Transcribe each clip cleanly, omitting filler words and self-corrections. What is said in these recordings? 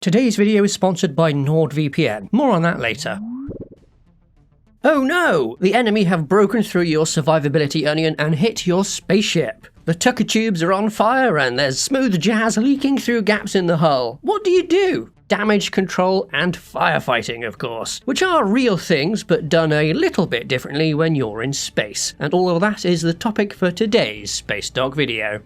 Today's video is sponsored by NordVPN. More on that later. Oh no! The enemy have broken through your survivability onion and hit your spaceship. The tucker tubes are on fire and there's smooth jazz leaking through gaps in the hull. What do you do? Damage control and firefighting, of course, which are real things but done a little bit differently when you're in space. And all of that is the topic for today's Spacedock video.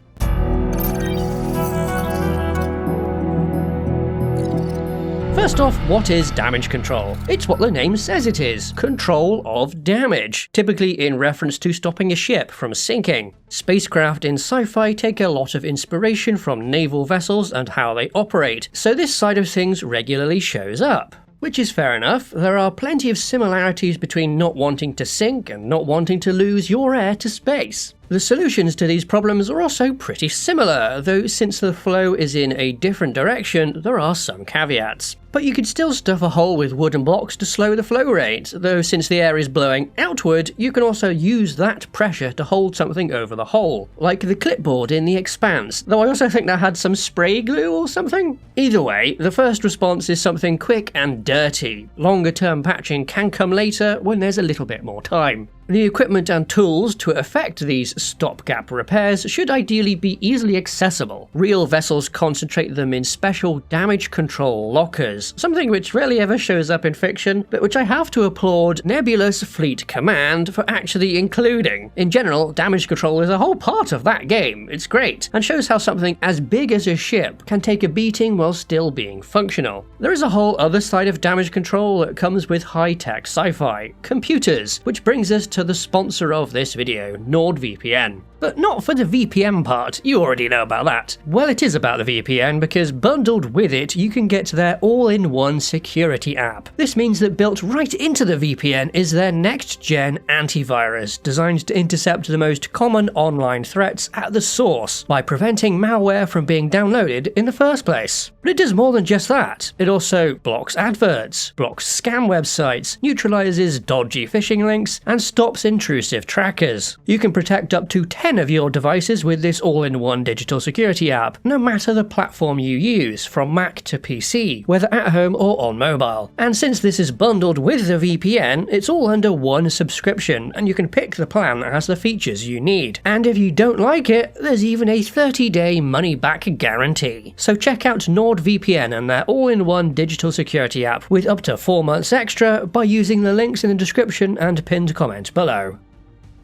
First off, what is damage control? It's what the name says it is, control of damage, typically in reference to stopping a ship from sinking. Spacecraft in sci-fi take a lot of inspiration from naval vessels and how they operate, so this side of things regularly shows up. Which is fair enough. There are plenty of similarities between not wanting to sink and not wanting to lose your air to space. The solutions to these problems are also pretty similar, though since the flow is in a different direction, there are some caveats. But you could still stuff a hole with wooden blocks to slow the flow rate, though since the air is blowing outward, you can also use that pressure to hold something over the hole, like the clipboard in The Expanse, though I also think that had some spray glue or something. Either way, the first response is something quick and dirty. Longer term patching can come later when there's a little bit more time. The equipment and tools to effect these stopgap repairs should ideally be easily accessible. Real vessels concentrate them in special damage control lockers, something which rarely ever shows up in fiction, but which I have to applaud Nebula's Fleet Command for actually including. In general, damage control is a whole part of that game. It's great, and shows how something as big as a ship can take a beating while still being functional. There is a whole other side of damage control that comes with high-tech sci-fi, computers, which brings us to the sponsor of this video, NordVPN. But not for the VPN part, you already know about that. Well, it is about the VPN because bundled with it, you can get their all-in-one security app. This means that built right into the VPN is their next-gen antivirus, designed to intercept the most common online threats at the source by preventing malware from being downloaded in the first place. But it does more than just that. It also blocks adverts, blocks scam websites, neutralizes dodgy phishing links, and stops intrusive trackers. You can protect up to 10 of your devices with this all-in-one digital security app, no matter the platform you use, from Mac to PC, whether at home or on mobile. And since this is bundled with the VPN, it's all under one subscription, and you can pick the plan that has the features you need. And if you don't like it, there's even a 30-day money-back guarantee. So check out NordVPN and their all-in-one digital security app with up to 4 months extra by using the links in the description and pinned comment below.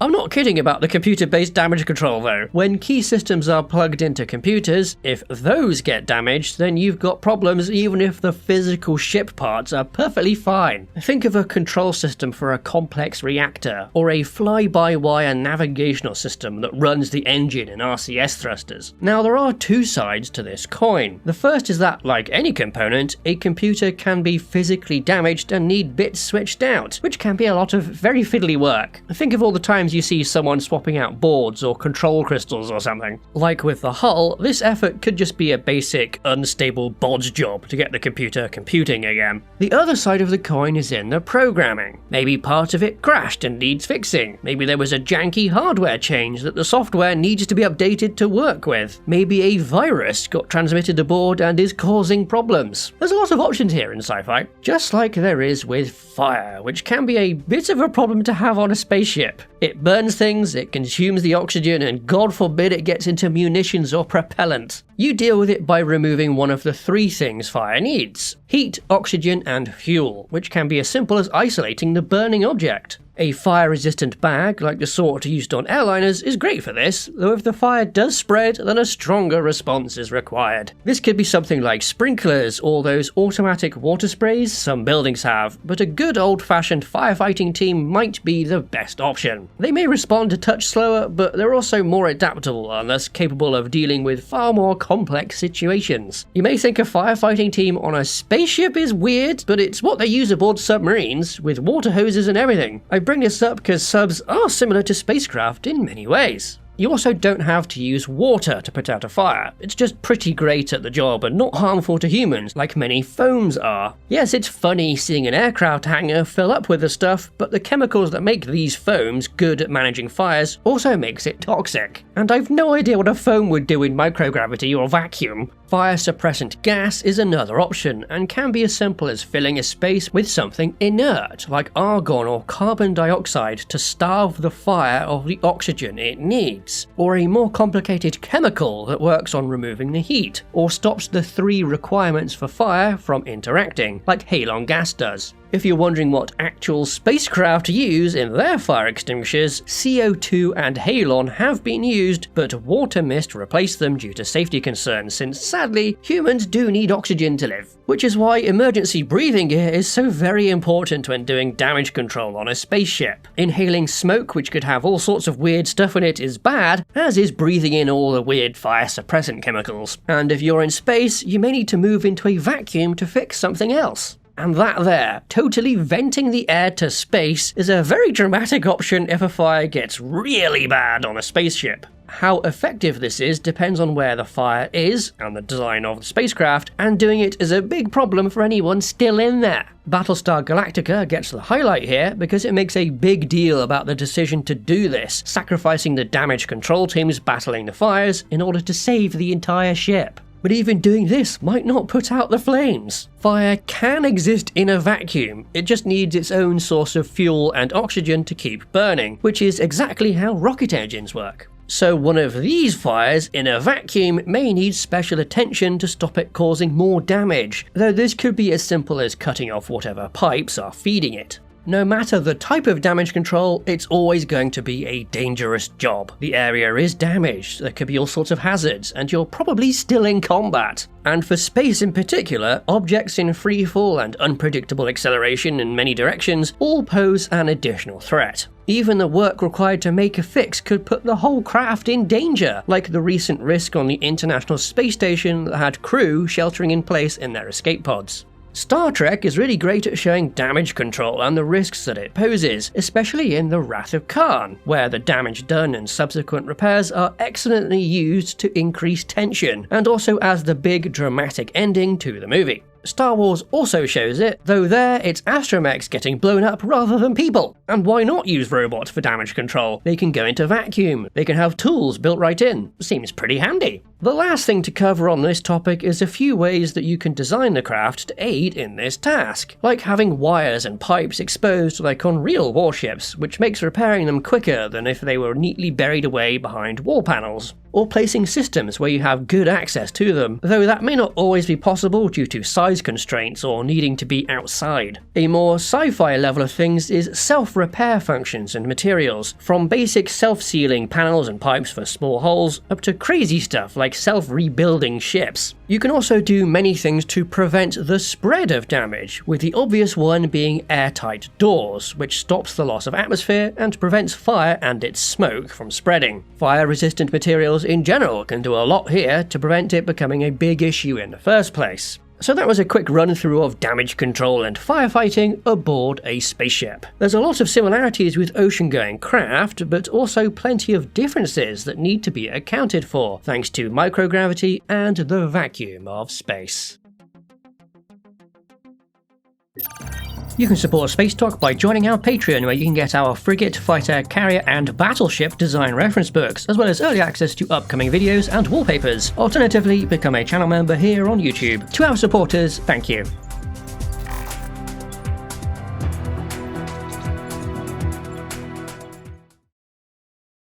I'm not kidding about the computer-based damage control though. When key systems are plugged into computers, if those get damaged, then you've got problems even if the physical ship parts are perfectly fine. Think of a control system for a complex reactor, or a fly-by-wire navigational system that runs the engine and RCS thrusters. Now there are two sides to this coin. The first is that, like any component, a computer can be physically damaged and need bits switched out, which can be a lot of very fiddly work. Think of all the times you see someone swapping out boards or control crystals or something. Like with the hull, this effort could just be a basic, unstable bodge job to get the computer computing again. The other side of the coin is in the programming. Maybe part of it crashed and needs fixing. Maybe there was a janky hardware change that the software needs to be updated to work with. Maybe a virus got transmitted aboard and is causing problems. There's a lot of options here in sci-fi, just like there is with fire, which can be a bit of a problem to have on a spaceship. It burns things, it consumes the oxygen, and God forbid it gets into munitions or propellant. You deal with it by removing one of the three things fire needs: heat, oxygen, and fuel, which can be as simple as isolating the burning object. A fire-resistant bag, like the sort used on airliners, is great for this, though if the fire does spread, then a stronger response is required. This could be something like sprinklers or those automatic water sprays some buildings have, but a good old-fashioned firefighting team might be the best option. They may respond a touch slower, but they're also more adaptable and thus capable of dealing with far more complex situations. You may think a firefighting team on a spaceship is weird, but it's what they use aboard submarines, with water hoses and everything. I bring this up because subs are similar to spacecraft in many ways. You also don't have to use water to put out a fire. It's just pretty great at the job and not harmful to humans like many foams are. Yes, it's funny seeing an aircraft hangar fill up with the stuff, but the chemicals that make these foams good at managing fires also makes it toxic. And I've no idea what a foam would do in microgravity or vacuum. Fire suppressant gas is another option and can be as simple as filling a space with something inert like argon or carbon dioxide to starve the fire of the oxygen it needs, or a more complicated chemical that works on removing the heat or stops the three requirements for fire from interacting, like halon gas does. If you're wondering what actual spacecraft use in their fire extinguishers, CO2 and halon have been used, but water mist replaced them due to safety concerns since sadly, humans do need oxygen to live. Which is why emergency breathing gear is so very important when doing damage control on a spaceship. Inhaling smoke, which could have all sorts of weird stuff in it, is bad, as is breathing in all the weird fire suppressant chemicals. And if you're in space, you may need to move into a vacuum to fix something else. And that there, totally venting the air to space, is a very dramatic option if a fire gets really bad on a spaceship. How effective this is depends on where the fire is and the design of the spacecraft, and doing it is a big problem for anyone still in there. Battlestar Galactica gets the highlight here because it makes a big deal about the decision to do this, sacrificing the damage control teams battling the fires in order to save the entire ship. But even doing this might not put out the flames. Fire can exist in a vacuum, it just needs its own source of fuel and oxygen to keep burning, which is exactly how rocket engines work. So one of these fires in a vacuum may need special attention to stop it causing more damage, though this could be as simple as cutting off whatever pipes are feeding it. No matter the type of damage control, it's always going to be a dangerous job. The area is damaged, there could be all sorts of hazards, and you're probably still in combat. And for space in particular, objects in freefall and unpredictable acceleration in many directions all pose an additional threat. Even the work required to make a fix could put the whole craft in danger, like the recent risk on the International Space Station that had crew sheltering in place in their escape pods. Star Trek is really great at showing damage control and the risks that it poses, especially in The Wrath of Khan, where the damage done and subsequent repairs are excellently used to increase tension, and also as the big dramatic ending to the movie. Star Wars also shows it, though there it's astromechs getting blown up rather than people. And why not use robots for damage control? They can go into vacuum, they can have tools built right in. Seems pretty handy. The last thing to cover on this topic is a few ways that you can design the craft to aid in this task, like having wires and pipes exposed like on real warships, which makes repairing them quicker than if they were neatly buried away behind wall panels. Or placing systems where you have good access to them, though that may not always be possible due to size constraints or needing to be outside. A more sci-fi level of things is self-repair functions and materials, from basic self-sealing panels and pipes for small holes up to crazy stuff like self-rebuilding ships. You can also do many things to prevent the spread of damage, with the obvious one being airtight doors, which stops the loss of atmosphere and prevents fire and its smoke from spreading. Fire-resistant materials in general can do a lot here to prevent it becoming a big issue in the first place. So that was a quick run through of damage control and firefighting aboard a spaceship. There's a lot of similarities with ocean-going craft, but also plenty of differences that need to be accounted for, thanks to microgravity and the vacuum of space. You can support Spacedock by joining our Patreon, where you can get our frigate, fighter, carrier and battleship design reference books, as well as early access to upcoming videos and wallpapers. Alternatively, become a channel member here on YouTube. To our supporters, thank you.